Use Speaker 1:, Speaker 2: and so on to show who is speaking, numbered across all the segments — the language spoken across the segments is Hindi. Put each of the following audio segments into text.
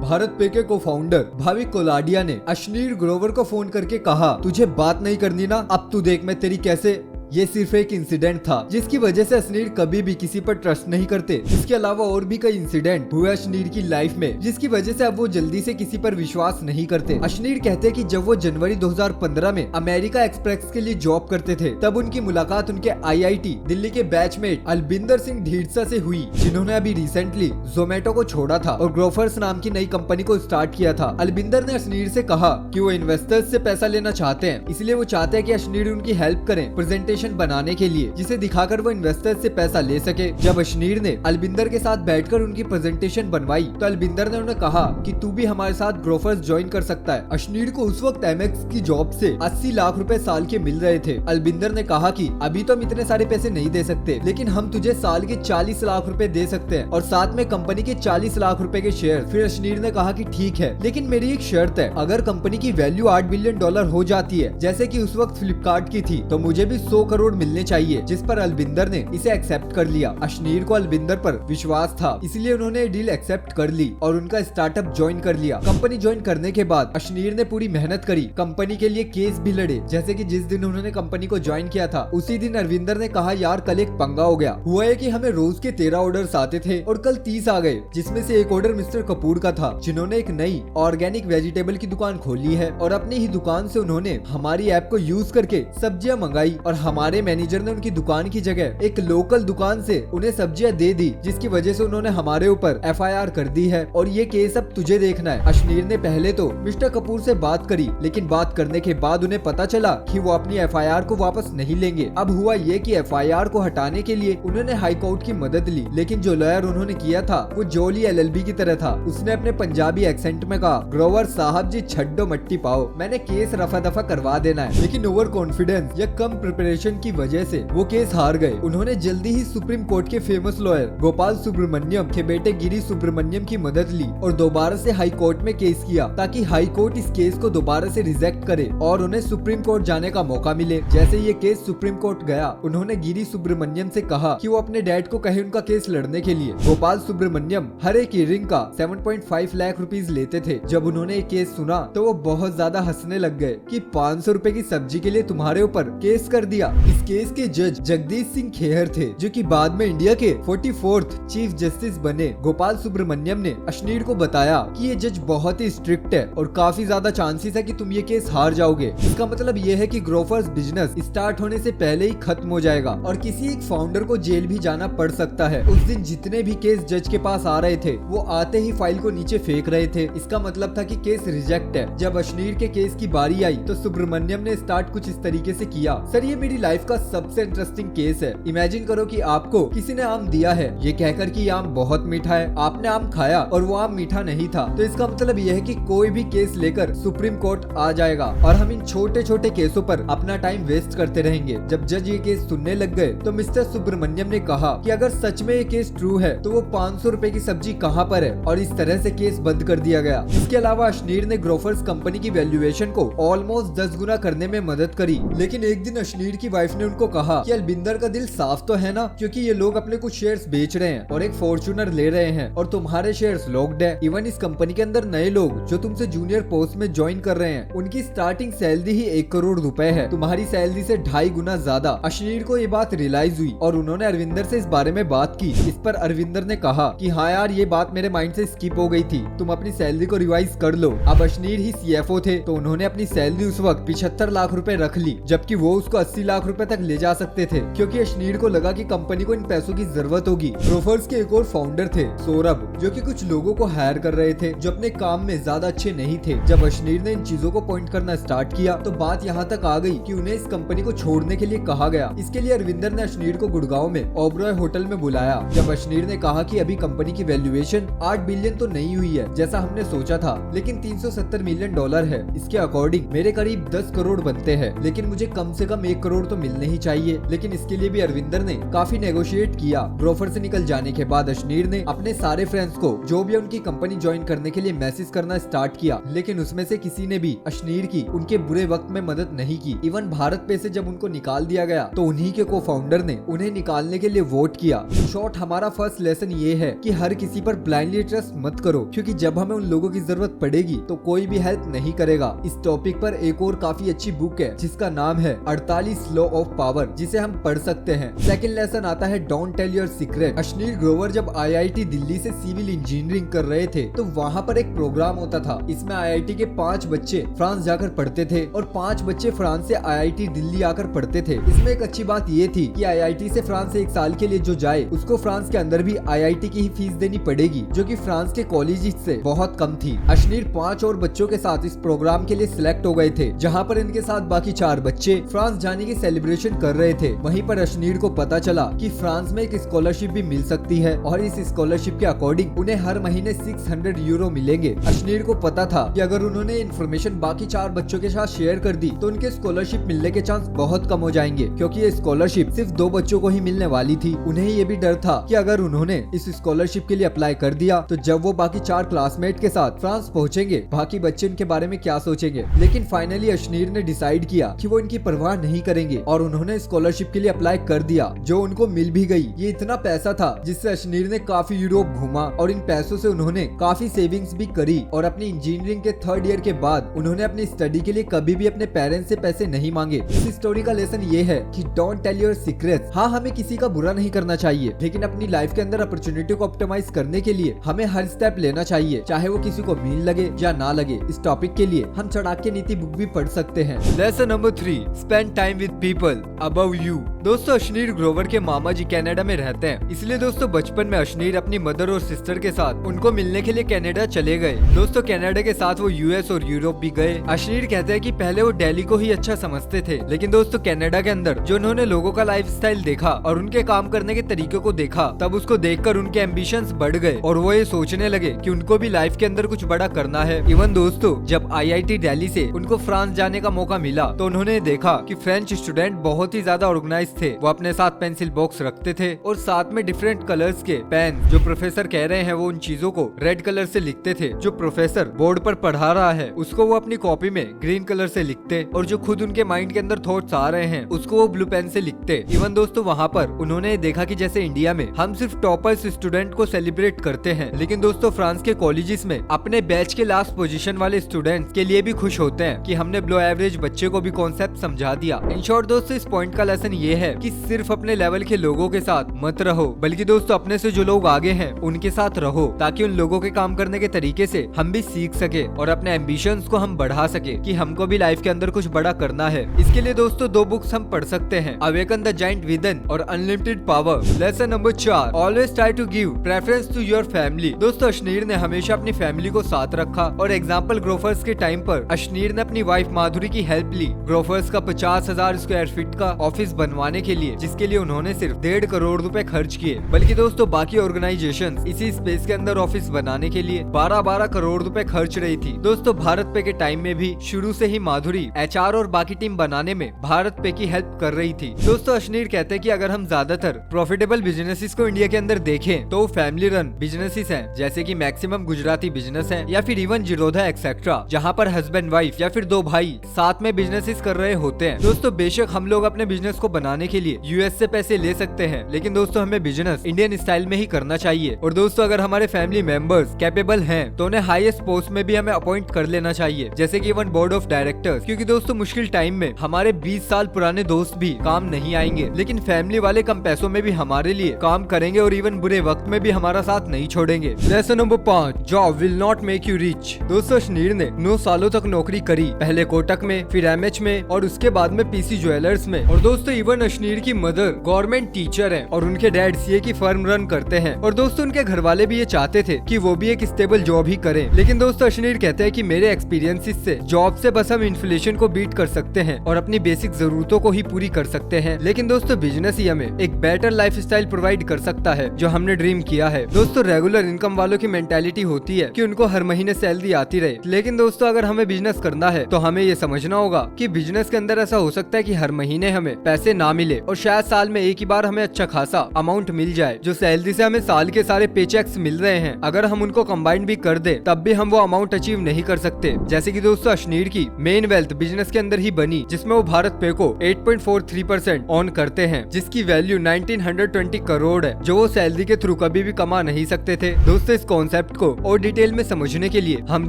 Speaker 1: भारत पे के को फाउंडर भाविक कोलाडिया ने अश्नीर ग्रोवर को फोन करके कहा, तुझे बात नहीं करनी ना, अब तू देख मैं तेरी कैसे। ये सिर्फ एक इंसिडेंट था जिसकी वजह से अश्नीर कभी भी किसी पर ट्रस्ट नहीं करते। इसके अलावा और भी कई इंसिडेंट हुए अश्नीर की लाइफ में जिसकी वजह से अब वो जल्दी से किसी पर विश्वास नहीं करते। अश्नीर कहते कि जब वो जनवरी 2015 में अमेरिका एक्सप्रेस के लिए जॉब करते थे तब उनकी मुलाकात उनके IIT दिल्ली के बैचमेट अलबिंदर सिंह ढींडसा से हुई, जिन्होंने अभी रिसेंटली जोमेटो को छोड़ा था और ग्रोफर्स नाम की नई कंपनी को स्टार्ट किया था। अलबिंदर ने अश्नीर से कहा कि वो इन्वेस्टर्स से पैसा लेना चाहते हैं, इसलिए वो चाहते हैं कि अश्नीर उनकी हेल्प करें प्रेजेंटेशन बनाने के लिए जिसे दिखाकर वो इन्वेस्टर्स से पैसा ले सके। जब अश्नीर ने अलबिंदर के साथ बैठकर उनकी प्रेजेंटेशन बनवाई तो अलबिंदर ने उन्हें कहा कि तू भी हमारे साथ ग्रोफर्स ज्वाइन कर सकता है। अश्नीर को उस वक्त MX की जॉब से 80 लाख रुपए साल के मिल रहे थे। अलबिंदर ने कहा कि अभी तो हम इतने सारे पैसे नहीं दे सकते, लेकिन हम तुझे साल के 40 लाख रुपए दे सकते हैं और साथ में कंपनी के 40 लाख रुपए के शेयर। फिर अश्नीर ने कहा कि ठीक है, लेकिन मेरी एक शर्त है, अगर कंपनी की वैल्यू $8 बिलियन हो जाती है जैसे कि उस वक्त फ्लिपकार्ट की थी तो मुझे भी 100 करोड़ मिलने चाहिए। जिस पर अलबिंदर ने इसे एक्सेप्ट कर लिया। अश्नीर को अलबिंदर पर विश्वास था, इसलिए उन्होंने डील एक्सेप्ट कर ली और उनका स्टार्टअप ज्वाइन कर लिया। कंपनी ज्वाइन करने के बाद अश्नीर ने पूरी मेहनत करी, कंपनी के लिए केस भी लड़े। जैसे कि जिस दिन उन्होंने कंपनी को ज्वाइन किया था उसी दिन अरविंदर ने कहा, यार कल एक पंगा हो गया। हुआ है कि हमें रोज के 13 ऑर्डर्स आते थे और कल 30 आ गए, जिसमें से एक ऑर्डर मिस्टर कपूर का था, जिन्होंने एक नई ऑर्गेनिक वेजिटेबल की दुकान खोली है और अपनी ही दुकान से उन्होंने हमारी ऐप को यूज करके सब्जियां मंगाई और हमारे मैनेजर ने उनकी दुकान की जगह एक लोकल दुकान से उन्हें सब्जियां दे दी, जिसकी वजह से उन्होंने हमारे ऊपर FIR कर दी है और ये केस अब तुझे देखना है। अश्नीर ने पहले तो मिस्टर कपूर से बात करी, लेकिन बात करने के बाद उन्हें पता चला कि वो अपनी FIR को वापस नहीं लेंगे। अब हुआ ये कि FIR को हटाने के लिए उन्होंने हाई कोर्ट की मदद ली, लेकिन जो लॉयर उन्होंने किया था वो जोली LLB की तरह था। उसने अपने पंजाबी एक्सेंट में कहा, ग्रोवर साहब जी छड्डो मट्टी पाओ, मैंने केस रफा दफा करवा देना है। लेकिन ओवर कॉन्फिडेंस या कम प्रिपरेशन की वजह से वो केस हार गए। उन्होंने जल्दी ही सुप्रीम कोर्ट के फेमस लॉयर गोपाल सुब्रमण्यम के बेटे गिरी सुब्रमण्यम की मदद ली और दोबारा से हाई कोर्ट में केस किया ताकि हाई कोर्ट इस केस को दोबारा से रिजेक्ट करे और उन्हें सुप्रीम कोर्ट जाने का मौका मिले। जैसे ये केस सुप्रीम कोर्ट गया, उन्होंने गिरी सुब्रमण्यम से कहा कि वो अपने डैड को कहे उनका केस लड़ने के लिए। गोपाल सुब्रमण्यम हर एक हियरिंग का 7.5 लाख रुपीज लेते थे। जब उन्होंने ये केस सुना तो वो बहुत ज्यादा हंसने लग गए कि 500 रुपए की सब्जी के लिए तुम्हारे ऊपर केस कर दिया। इस केस के जज जगदीश सिंह खेहर थे, जो कि बाद में इंडिया के 44th चीफ जस्टिस बने। गोपाल सुब्रमण्यम ने अश्नीर को बताया कि ये जज बहुत ही स्ट्रिक्ट है और काफी ज्यादा चांसेस है कि तुम ये केस हार जाओगे। इसका मतलब ये है कि ग्रोफर्स बिजनेस स्टार्ट होने से पहले ही खत्म हो जाएगा और किसी एक फाउंडर को जेल भी जाना पड़ सकता है। उस दिन जितने भी केस जज के पास आ रहे थे वो आते ही फाइल को नीचे फेंक रहे थे। इसका मतलब था कि केस रिजेक्ट है। जब अश्नीर के केस की बारी आई तो सुब्रमण्यम ने स्टार्ट कुछ इस तरीके से किया, सर ये मेरी लाइफ का सबसे इंटरेस्टिंग केस है। इमेजिन करो कि आपको किसी ने आम दिया है, ये कहकर कि ये आम बहुत मीठा है, आपने आम खाया और वो आम मीठा नहीं था, तो इसका मतलब ये है कि कोई भी केस लेकर सुप्रीम कोर्ट आ जाएगा और हम इन छोटे छोटे केसों पर अपना टाइम वेस्ट करते रहेंगे। जब जज ये केस सुनने लग गए तो मिस्टर सुब्रमण्यम ने कहा कि अगर सच में ये केस ट्रू है तो वो 500 रुपए की सब्जी कहाँ पर है, और इस तरह से केस बंद कर दिया गया। इसके अलावा अश्नीर ने ग्रोफर्स कंपनी की वैल्यूएशन को ऑलमोस्ट 10 गुना करने में मदद करी। लेकिन एक दिन अश्नीर की वाइफ ने उनको कहा कि अलबिंदर का दिल साफ तो है ना, क्योंकि ये लोग अपने कुछ शेयर्स बेच रहे हैं और एक फॉर्च्यूनर ले रहे हैं और तुम्हारे शेयर्स लॉक्ड है। इवन इस कंपनी के अंदर नए लोग जो तुमसे जूनियर पोस्ट में ज्वाइन कर रहे हैं उनकी स्टार्टिंग सैलरी ही 1 करोड़ रुपए है, तुम्हारी सैलरी से 2.5 गुना ज्यादा। अश्नीर को ये बात रियलाइज हुई और उन्होंने अरविंदर से इस बारे में बात की। इस पर अरविंदर ने कहा कि हाँ यार ये बात मेरे माइंड से स्किप हो गई थी, तुम अपनी सैलरी को रिवाइज कर लो। अब अश्नीर ही CFO थे तो उन्होंने अपनी सैलरी उस वक्त 75 लाख रुपए रख ली, जबकि वो उसको 80 लाख रुपए तक ले जा सकते थे, क्योंकि अश्नीर को लगा कि कंपनी को इन पैसों की जरूरत होगी। ग्रोफर्स के एक और फाउंडर थे सौरभ, जो कि कुछ लोगों को हायर कर रहे थे जो अपने काम में ज्यादा अच्छे नहीं थे। जब अश्नीर ने इन चीजों को पॉइंट करना स्टार्ट किया तो बात यहाँ तक आ गई कि उन्हें इस कंपनी को छोड़ने के लिए कहा गया। इसके लिए अरविंदर ने अश्नीर को गुड़गांव में ओबरॉय होटल में बुलाया। जब अश्नीर ने कहा कि अभी कंपनी की वैल्यूएशन 8 बिलियन तो नहीं हुई है जैसा हमने सोचा था, लेकिन $370 मिलियन है। इसके अकॉर्डिंग मेरे करीब 10 करोड़ बनते हैं, लेकिन मुझे कम से कम 1 करोड़ करोड़ तो मिलने ही चाहिए, लेकिन इसके लिए भी अरविंदर ने काफी नेगोशिएट किया। ग्रोवर से निकल जाने के बाद अश्नीर ने अपने सारे फ्रेंड्स को जो भी उनकी कंपनी ज्वाइन करने के लिए मैसेज करना स्टार्ट किया, लेकिन उसमें से किसी ने भी अश्नीर की उनके बुरे वक्त में मदद नहीं की। इवन भारत पे से जब उनको निकाल दिया गया तो उन्हीं के को फाउंडर ने उन्हें निकालने के लिए वोट किया। शॉर्ट हमारा फर्स्ट लेसन ये है कि हर किसी पर ब्लाइंडली ट्रस्ट मत करो, क्योंकि जब हमें उन लोगों की जरूरत पड़ेगी तो कोई भी हेल्प नहीं करेगा। इस टॉपिक पर एक और काफी अच्छी बुक है जिसका नाम है 48 लॉ ऑफ पावर, जिसे हम पढ़ सकते हैं। सेकंड लेसन आता है don't tell your secret. Ashneer Grover जब IIT दिल्ली से सिविल इंजीनियरिंग कर रहे थे तो वहाँ पर एक प्रोग्राम होता था। इसमें IIT के 5 बच्चे फ्रांस जाकर पढ़ते थे और 5 बच्चे फ्रांस से IIT दिल्ली आकर पढ़ते थे। इसमें एक अच्छी बात ये थी कि IIT से फ्रांस से 1 साल के लिए जो जाए उसको फ्रांस के अंदर भी IIT की ही फीस देनी पड़ेगी, जो कि फ्रांस के कॉलेज से बहुत कम थी। अश्नीर 5 और बच्चों के साथ इस प्रोग्राम के लिए सिलेक्ट हो गए थे, जहाँ पर इनके साथ बाकी 4 बच्चे फ्रांस जाने की सेलिब्रेशन कर रहे थे। वहीं पर अश्नीर को पता चला कि फ्रांस में एक स्कॉलरशिप भी मिल सकती है और इस स्कॉलरशिप के अकॉर्डिंग उन्हें हर महीने 600 यूरो मिलेंगे। अश्नीर को पता था कि अगर उन्होंने इन्फॉर्मेशन बाकी 4 बच्चों के साथ शेयर कर दी तो उनके स्कॉलरशिप मिलने के चांस बहुत कम हो जाएंगे, क्योंकि ये स्कॉलरशिप सिर्फ 2 बच्चों को ही मिलने वाली थी। उन्हें ये भी डर था कि अगर उन्होंने इस स्कॉलरशिप के लिए अप्लाई कर दिया तो जब वो बाकी 4 क्लासमेट के साथ फ्रांस पहुंचेंगे बाकी बच्चे उनके बारे में क्या सोचेंगे। लेकिन फाइनली अश्नीर ने डिसाइड किया कि वो इनकी परवाह नहीं करेंगे और उन्होंने स्कॉलरशिप के लिए अप्लाई कर दिया, जो उनको मिल भी गई। ये इतना पैसा था जिससे अश्नीर ने काफी यूरोप घूमा और इन पैसों से उन्होंने काफी सेविंग्स भी करी और अपनी इंजीनियरिंग के 3rd ईयर के बाद उन्होंने अपनी स्टडी के लिए कभी भी अपने पेरेंट्स से पैसे नहीं मांगे। इस स्टोरी का लेसन ये है कि डोंट टेल योर सीक्रेट्स। हाँ, हमें किसी का बुरा नहीं करना चाहिए, लेकिन अपनी लाइफ के अंदर अपॉर्चुनिटी को ऑप्टिमाइज करने के लिए हमें हर स्टेप लेना चाहिए, चाहे वो किसी को मीन लगे या ना लगे। इस टॉपिक के लिए हम चाणक्य नीति बुक भी पढ़ सकते हैं। Lesson number 3, spend time with people above you. दोस्तों, अश्नीर ग्रोवर के मामा जी कनाडा में रहते हैं, इसलिए दोस्तों बचपन में अश्नीर अपनी मदर और सिस्टर के साथ उनको मिलने के लिए कनाडा चले गए। दोस्तों, कनाडा के साथ वो US और यूरोप भी गए। अश्नीर कहते हैं कि पहले वो दिल्ली को ही अच्छा समझते थे, लेकिन दोस्तों कनाडा के अंदर जो उन्होंने लोगों का लाइफस्टाइल देखा और उनके काम करने के तरीके को देखा, तब उसको देखकर उनके एम्बिशंस बढ़ गए और वो ये सोचने लगे कि उनको भी लाइफ के अंदर कुछ बड़ा करना है। इवन दोस्तों, जब IIT दिल्ली से उनको फ्रांस जाने का मौका मिला तो उन्होंने देखा कि फ्रेंच स्टूडेंट बहुत ही ज्यादा ऑर्गेनाइज थे। वो अपने साथ पेंसिल बॉक्स रखते थे और साथ में डिफरेंट कलर्स के पेन, जो प्रोफेसर कह रहे हैं वो उन चीजों को रेड कलर से लिखते थे, जो प्रोफेसर बोर्ड पर पढ़ा रहा है उसको वो अपनी कॉपी में ग्रीन कलर से लिखते, और जो खुद उनके माइंड के अंदर थॉट्स आ रहे हैं उसको वो ब्लू पेन से लिखते। इवन दोस्तों, वहाँ पर उन्होंने देखा कि जैसे इंडिया में हम सिर्फ टॉपर्स स्टूडेंट को सेलिब्रेट करते हैं, लेकिन दोस्तों फ्रांस के कॉलेजेस में अपने बैच के लास्ट पोजीशन वाले स्टूडेंट्स के लिए भी खुश होते हैं कि हमने बिलो एवरेज बच्चे को भी कॉन्सेप्ट समझा दिया। इन शॉर्ट दोस्तों, इस पॉइंट का लेसन ये है कि सिर्फ अपने लेवल के लोगों के साथ मत रहो, बल्कि दोस्तों अपने से जो लोग आगे हैं उनके साथ रहो, ताकि उन लोगों के काम करने के तरीके से हम भी सीख सके और अपने एम्बिशंस को हम बढ़ा सके कि हमको भी लाइफ के अंदर कुछ बड़ा करना है। इसके लिए दोस्तों 2 बुक्स हम पढ़ सकते हैं, अवेकन द जायंट विदिन और unlimited power. Lesson number 4, always try to give preference to your family. दोस्तों, अश्नीर ने हमेशा अपनी फैमिली को साथ रखा और एग्जाम्पल ग्रोफर्स के टाइम पर अश्नीर ने अपनी वाइफ माधुरी की हेल्प ली ग्रोफर्स का 50,000 स्क्वायर फीट का ऑफिस बनवाने के लिए, जिसके लिए उन्होंने सिर्फ 1.5 करोड़ रुपए खर्च किए। बल्कि दोस्तों बाकी ऑर्गेनाइजेशंस इसी स्पेस के अंदर ऑफिस बनाने के लिए 12-12 करोड़ रुपए खर्च रही थी। दोस्तों, भारत पे के टाइम में भी शुरू से ही माधुरी HR और बाकी टीम बनाने में भारत पे की हेल्प कर रही थी। दोस्तों, अश्नीर कहते हैं कि अगर हम ज्यादातर प्रॉफिटेबल बिजनेसेस को इंडिया के अंदर देखें तो फैमिली रन बिजनेसेस हैं, जैसे कि मैक्सिमम गुजराती बिजनेस हैं या फिर इवन जिरोधा एक्सेट्रा, जहाँ पर हस्बैंड वाइफ या फिर 2 भाई साथ में बिजनेसेस कर रहे होते हैं। दोस्तों, बेशक हम लोग अपने बिजनेस को बनाने के लिए US से पैसे ले सकते हैं, लेकिन दोस्तों हमें बिजनेस इंडियन स्टाइल में ही करना चाहिए। और दोस्तों, अगर हमारे फैमिली मेंबर्स कैपेबल हैं तो उन्हें हाईएस्ट पोस्ट में भी हमें अपॉइंट कर लेना चाहिए, जैसे कि इवन बोर्ड ऑफ डायरेक्टर्स, क्योंकि दोस्तों मुश्किल टाइम में हमारे 20 साल पुराने दोस्त भी काम नहीं आएंगे, लेकिन फैमिली वाले कम पैसों में भी हमारे लिए काम करेंगे और इवन बुरे वक्त में भी हमारा साथ नहीं छोड़ेंगे। Lesson number 5, job will not make you rich. दोस्तों, अश्नीर ने 9 सालों तक नौकरी करी, पहले कोटक में, फिर MH में और उसके बाद में PC ज्वेलर्स में। और दोस्तों इवन अशनीर की मदर गवर्नमेंट टीचर हैं और उनके डैड सीए की फर्म रन करते हैं और दोस्तों उनके घर वाले भी ये चाहते थे कि वो भी एक स्टेबल जॉब ही करें। लेकिन दोस्तों अशनीर कहते हैं कि मेरे एक्सपीरियंसेस से जॉब से बस हम इन्फ्लेशन को बीट कर सकते हैं और अपनी बेसिक जरूरतों को ही पूरी कर सकते हैं, लेकिन दोस्तों बिजनेस ही हमें एक बेटर लाइफ स्टाइल प्रोवाइड कर सकता है जो हमने ड्रीम किया है। दोस्तों रेगुलर इनकम वालों की मेंटालिटी होती है कि उनको हर महीने सैलरी आती रहे, लेकिन दोस्तों अगर हमें बिजनेस करना है तो हमें ये समझना होगा कि बिजनेस के अंदर ऐसा हो सकता है कि हर महीने हमें पैसे ना मिले और शायद साल में एक ही बार हमें अच्छा खासा अमाउंट मिल जाए। जो सैलरी से हमें साल के सारे पेचेक्स मिल रहे हैं, अगर हम उनको कंबाइन भी कर दे तब भी हम वो अमाउंट अचीव नहीं कर सकते। जैसे कि दोस्तों अशनीर की मेन वेल्थ बिजनेस के अंदर ही बनी, जिसमें वो भारत पे को 8.43% ऑन करते हैं, जिसकी वैल्यू 1920 करोड़ है, जो वो सैलरी के थ्रू कभी भी कमा नहीं सकते थे। दोस्तों इस कॉन्सेप्ट को और डिटेल में समझने के लिए हम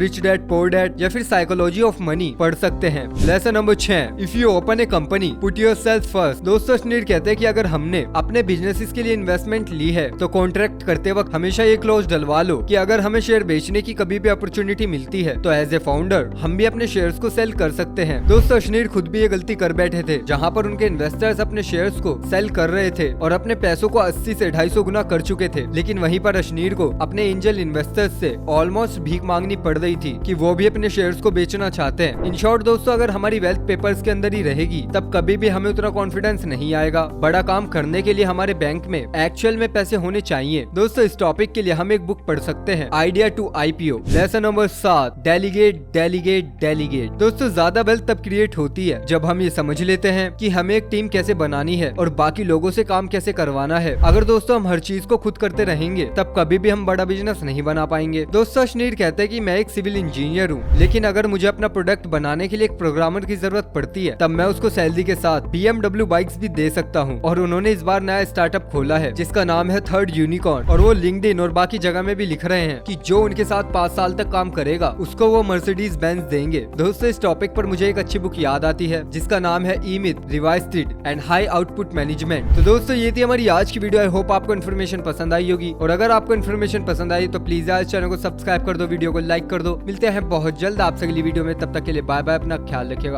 Speaker 1: रिच डैड पुअर डैड या फिर साइकोलॉजी ऑफ मनी पढ़ सकते हैं। Lesson number 6, if you open A company put yourself first. दोस्तों अशनीर कहते हैं कि अगर हमने अपने बिजनेसेस के लिए इन्वेस्टमेंट ली है तो कॉन्ट्रैक्ट करते वक्त हमेशा ये क्लॉज डलवा लो कि अगर हमें शेयर बेचने की कभी भी अपॉर्चुनिटी मिलती है तो एज ए फाउंडर हम भी अपने शेयर्स को सेल कर सकते हैं। दोस्तों अशनीर खुद भी ये गलती कर बैठे थे, जहाँ पर उनके इन्वेस्टर्स अपने शेयर्स को सेल कर रहे थे और अपने पैसों को 80 से 250 गुना कर चुके थे, लेकिन वहीं पर अशनीर को अपने एंजल इन्वेस्टर्स से ऑलमोस्ट भीख मांगनी पड़ रही थी कि वो भी अपने शेयर्स को बेचना चाहते हैं। इन शॉर्ट दोस्तों अगर हमारी वेल्थ पेपर्स के अंदर ही रहेगी तब कभी भी हमें उतना कॉन्फिडेंस नहीं आएगा। बड़ा काम करने के लिए हमारे बैंक में एक्चुअल में पैसे होने चाहिए। दोस्तों इस टॉपिक के लिए हम एक बुक पढ़ सकते हैं, idea to IPO. Lesson number 7, delegate delegate delegate. दोस्तों ज्यादा वेल्थ तब क्रिएट होती है जब हम ये समझ लेते हैं कि हमें एक टीम कैसे बनानी है और बाकी लोगों से काम कैसे करवाना है। अगर दोस्तों हम हर चीज को खुद करते रहेंगे तब कभी भी हम बड़ा बिजनेस नहीं बना पाएंगे। दोस्तों अशनीर कहते हैं कि मैं एक सिविल इंजीनियर हूँ, लेकिन अगर मुझे अपना प्रोडक्ट बनाने के लिए एक प्रोग्रामर की जरूरत पड़ती है तब मैं उसको सैलरी के साथ BMW बाइक्स भी दे सकता हूँ। और उन्होंने इस बार नया स्टार्टअप खोला है जिसका नाम है थर्ड यूनिकॉर्न, और वो लिंक्डइन और बाकी जगह में भी लिख रहे हैं कि जो उनके साथ 5 साल तक काम करेगा उसको वो मर्सिडीज बेंज देंगे। दोस्तों इस टॉपिक पर मुझे एक अच्छी बुक याद आती है जिसका नाम है ई-मिथ, revised and high output management. तो दोस्तों ये थी हमारी आज की वीडियो। आई होप आपको इन्फॉर्मेशन पसंद आई होगी, और अगर आपको इन्फॉर्मेशन पसंद आई तो प्लीज यार चैनल को सब्सक्राइब कर दो, वीडियो को लाइक कर दो। मिलते हैं बहुत जल्द आपसे अगली वीडियो में, तब तक के लिए बाय बाय, अपना ख्याल रखिएगा।